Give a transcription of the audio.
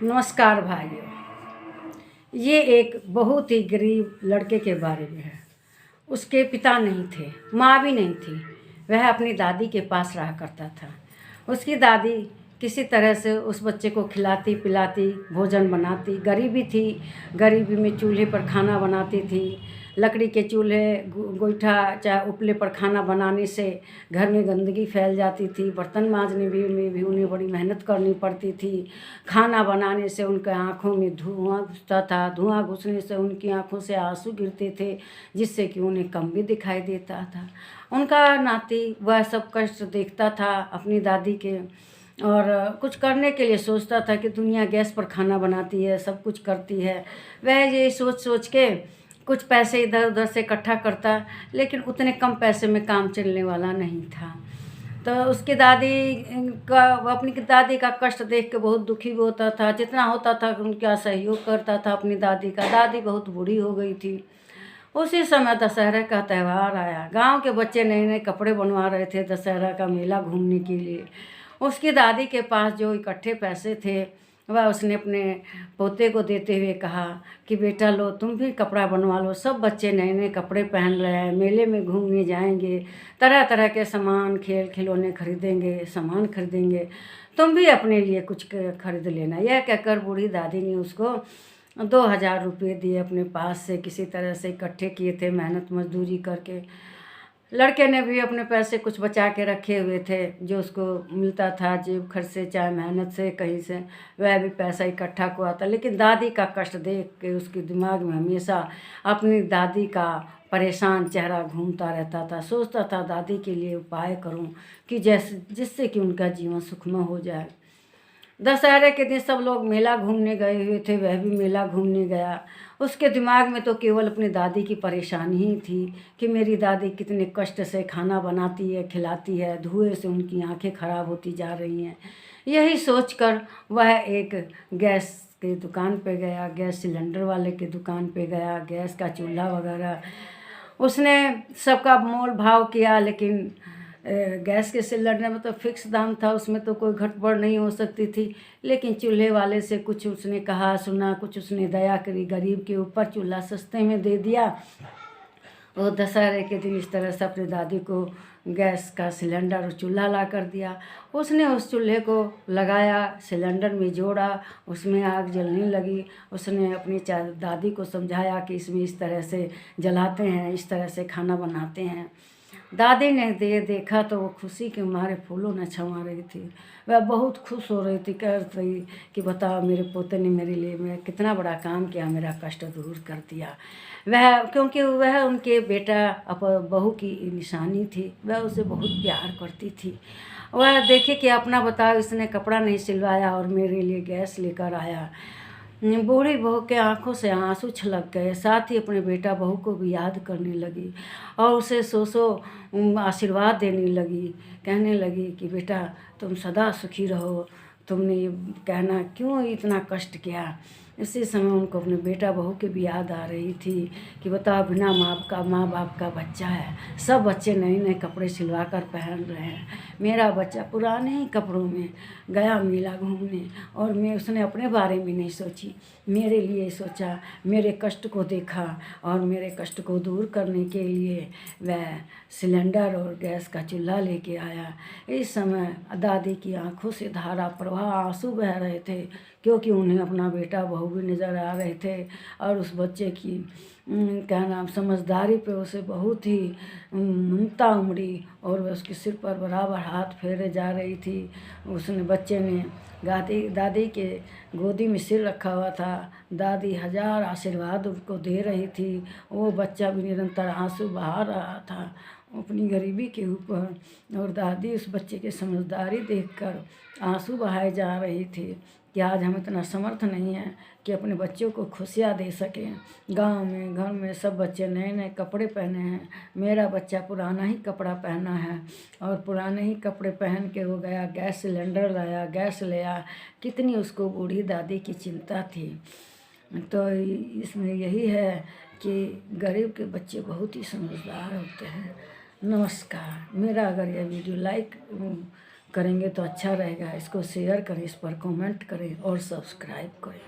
नमस्कार भाइयों। ये एक बहुत ही गरीब लड़के के बारे में है। उसके पिता नहीं थे, माँ भी नहीं थी। वह अपनी दादी के पास रहा करता था। उसकी दादी किसी तरह से उस बच्चे को खिलाती पिलाती, भोजन बनाती। गरीबी थी, गरीबी में चूल्हे पर खाना बनाती थी। लकड़ी के चूल्हे, गोईठा चाहे उपले पर खाना बनाने से घर में गंदगी फैल जाती थी। बर्तन मांजने में भी उन्हें बड़ी मेहनत करनी पड़ती थी। खाना बनाने से उनके आँखों में धुआं घुसता था। धुआं घुसने से उनकी आँखों से आंसू गिरते थे, जिससे कि उन्हें कम भी दिखाई देता था। उनका नाती वह सब कष्ट देखता था अपनी दादी के, और कुछ करने के लिए सोचता था कि दुनिया गैस पर खाना बनाती है, सब कुछ करती है। वह ये सोच सोच के कुछ पैसे इधर उधर से इकट्ठा करता, लेकिन उतने कम पैसे में काम चलने वाला नहीं था। तो उसकी दादी का, वो अपनी दादी का कष्ट देख के बहुत दुखी भी होता था। जितना होता था उनका सहयोग करता था अपनी दादी का। दादी बहुत बूढ़ी हो गई थी। उसी समय दशहरा का त्यौहार आया। गांव के बच्चे नए नए कपड़े बनवा रहे थे दशहरा का मेला घूमने के लिए। उसकी दादी के पास जो इकट्ठे पैसे थे, वह उसने अपने पोते को देते हुए कहा कि बेटा लो, तुम भी कपड़ा बनवा लो। सब बच्चे नए नए कपड़े पहन रहे हैं, मेले में घूमने जाएंगे, तरह तरह के सामान, खेल खिलौने खरीदेंगे, सामान खरीदेंगे, तुम भी अपने लिए कुछ खरीद लेना। यह कहकर बूढ़ी दादी ने उसको 2,000 रुपये दिए। अपने पास से किसी तरह से इकट्ठे किए थे मेहनत मजदूरी करके। लड़के ने भी अपने पैसे कुछ बचा के रखे हुए थे, जो उसको मिलता था जेब खर्च से चाहे मेहनत से कहीं से, वह भी पैसा इकट्ठा हुआ था। लेकिन दादी का कष्ट देख के उसके दिमाग में हमेशा अपनी दादी का परेशान चेहरा घूमता रहता था। सोचता था दादी के लिए उपाय करूं कि जिससे कि उनका जीवन सुखमय हो जाए। दशहरे के दिन सब लोग मेला घूमने गए हुए थे, वह भी मेला घूमने गया। उसके दिमाग में तो केवल अपनी दादी की परेशानी ही थी कि मेरी दादी कितने कष्ट से खाना बनाती है, खिलाती है, धुएं से उनकी आंखें खराब होती जा रही हैं। यही सोचकर वह एक गैस की दुकान पे गया, गैस सिलेंडर वाले की दुकान पे गया। गैस का चूल्हा वगैरह उसने सबका मोल भाव किया, लेकिन गैस के सिलेंडर में तो फिक्स दाम था, उसमें तो कोई घटबढ़ नहीं हो सकती थी। लेकिन चूल्हे वाले से कुछ उसने कहा सुना, कुछ उसने दया करी, गरीब के ऊपर चूल्हा सस्ते में दे दिया। और दशहरे के दिन इस तरह से अपनी दादी को गैस का सिलेंडर और चूल्हा ला कर दिया। उसने उस चूल्हे को लगाया, सिलेंडर में जोड़ा, उसमें आग जलने लगी। उसने अपनी दादी को समझाया कि इसमें इस तरह से जलाते हैं, इस तरह से खाना बनाते हैं। दादी ने देखा तो वो खुशी के मारे फूलों न छमा रही थी। वह बहुत खुश हो रही थी, कह रही कि बताओ मेरे पोते ने मेरे लिए मैं कितना बड़ा काम किया, मेरा कष्ट दूर कर दिया। वह, क्योंकि वह उनके बेटा बहू की निशानी थी, वह उसे बहुत प्यार करती थी। वह देखे कि अपना बताओ, इसने कपड़ा नहीं सिलवाया और मेरे लिए गैस लेकर आया। बूढ़ी बहू के आंखों से आंसू छलक गए। साथ ही अपने बेटा बहू को भी याद करने लगी और उसे सौ आशीर्वाद देने लगी। कहने लगी कि बेटा तुम सदा सुखी रहो, तुमने ये कहना क्यों इतना कष्ट किया। इसी समय उनको अपने बेटा बहू की भी याद आ रही थी कि बताओ, बिना माँ बाप का बच्चा है, सब बच्चे नए नए कपड़े सिलवा कर पहन रहे हैं, मेरा बच्चा पुराने ही कपड़ों में गया मेला घूमने, और मैं उसने अपने बारे में नहीं सोची, मेरे लिए सोचा, मेरे कष्ट को देखा और मेरे कष्ट को दूर करने के लिए वह सिलेंडर और गैस का चूल्हा लेके आया। इस समय दादी की आंखों से धारा प्रवाह आंसू बह रहे थे, क्योंकि उन्हें अपना बेटा बहू भी नज़र आ रहे थे और उस बच्चे की क्या नाम समझदारी पे उसे बहुत ही ममता उमड़ी और वह उसके सिर पर बराबर हाथ फेरे जा रही थी। उसने बच्चे ने दादी के गोदी में सिर रखा हुआ था। दादी हजार आशीर्वाद उनको दे रही थी। वो बच्चा भी निरंतर आंसू बहा रहा था अपनी गरीबी के ऊपर, और दादी उस बच्चे की समझदारी देखकर आंसू बहाए जा रही थी कि आज हम इतना समर्थ नहीं हैं कि अपने बच्चों को खुशियाँ दे सकें। गांव में घर में सब बच्चे नए नए कपड़े पहने हैं, मेरा बच्चा पुराना ही कपड़ा पहना है, और पुराने ही कपड़े पहन के वो गया, गैस सिलेंडर लाया, गैस ले आया। कितनी उसको बूढ़ी दादी की चिंता थी। तो इसमें यही है कि गरीब के बच्चे बहुत ही समझदार होते हैं। नमस्कार। मेरा अगर यह वीडियो करेंगे तो अच्छा रहेगा। इसको शेयर करें, इस पर कमेंट करें और सब्सक्राइब करें।